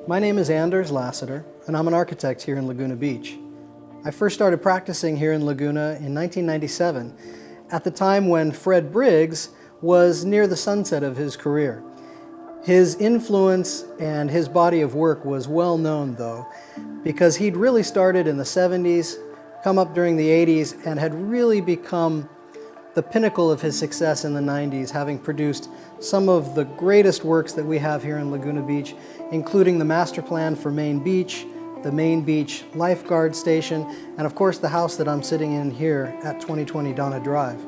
My name is Anders Lassiter, and I'm an architect here in Laguna Beach. I first started practicing here in Laguna in 1997, at the time when Fred Briggs was near the sunset of his career. His influence and his body of work was well known, though, because he'd really started in the 70s, come up during the 80s, and had really become the pinnacle of his success in the 90s, having produced some of the greatest works that we have here in Laguna Beach, including the master plan for Main Beach, the Main Beach Lifeguard Station, and of course the house that I'm sitting in here at 2020 Donna Drive.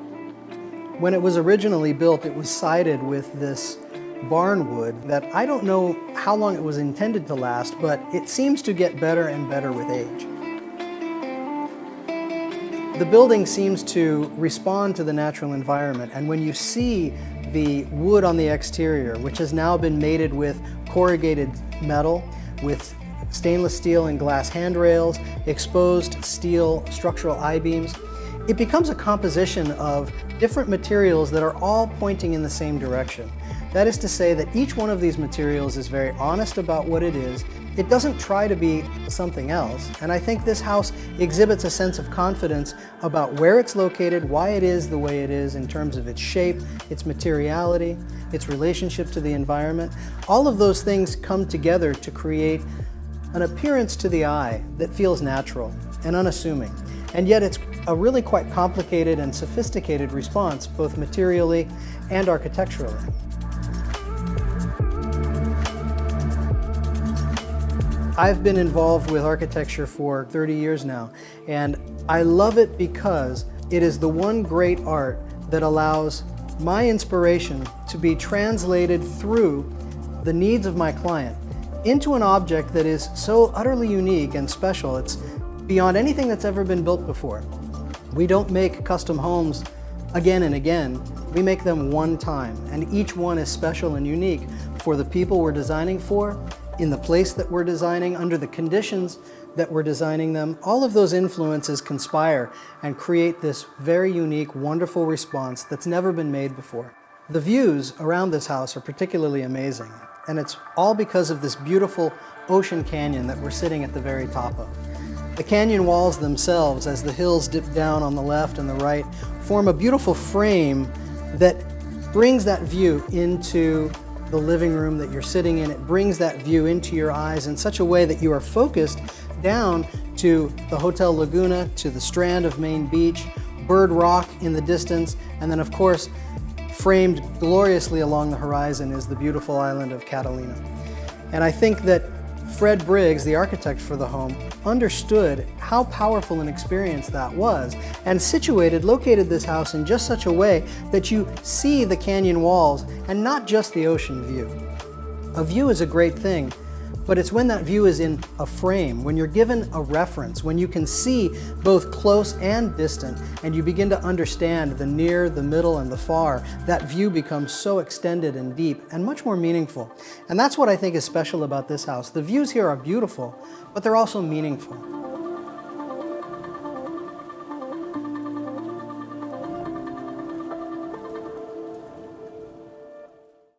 When it was originally built, it was sided with this barnwood that I don't know how long it was intended to last, but it seems to get better and better with age. The building seems to respond to the natural environment, and when you see the wood on the exterior, which has now been mated with corrugated metal, with stainless steel and glass handrails, exposed steel structural I-beams, it becomes a composition of different materials that are all pointing in the same direction. That is to say that each one of these materials is very honest about what it is. It doesn't try to be something else, and I think this house exhibits a sense of confidence about where it's located, why it is the way it is in terms of its shape, its materiality, its relationship to the environment. All of those things come together to create an appearance to the eye that feels natural and unassuming, and yet it's a really quite complicated and sophisticated response, both materially and architecturally. I've been involved with architecture for 30 years now, and I love it because it is the one great art that allows my inspiration to be translated through the needs of my client into an object that is so utterly unique and special. It's beyond anything that's ever been built before. We don't make custom homes again and again. We make them one time, and each one is special and unique for the people we're designing for, in the place that we're designing, under the conditions that we're designing them. All of those influences conspire and create this very unique, wonderful response that's never been made before. The views around this house are particularly amazing, and it's all because of this beautiful ocean canyon that we're sitting at the very top of. The canyon walls themselves, as the hills dip down on the left and the right, form a beautiful frame that brings that view into the living room that you're sitting in. It brings that view into your eyes in such a way that you are focused down to the Hotel Laguna, to the strand of Main Beach, Bird Rock in the distance, and then of course, framed gloriously along the horizon is the beautiful island of Catalina. And I think that Fred Briggs, the architect for the home, understood how powerful an experience that was, and located this house in just such a way that you see the canyon walls and not just the ocean view. A view is a great thing, but it's when that view is in a frame, when you're given a reference, when you can see both close and distant, and you begin to understand the near, the middle, and the far, that view becomes so extended and deep and much more meaningful. And that's what I think is special about this house. The views here are beautiful, but they're also meaningful.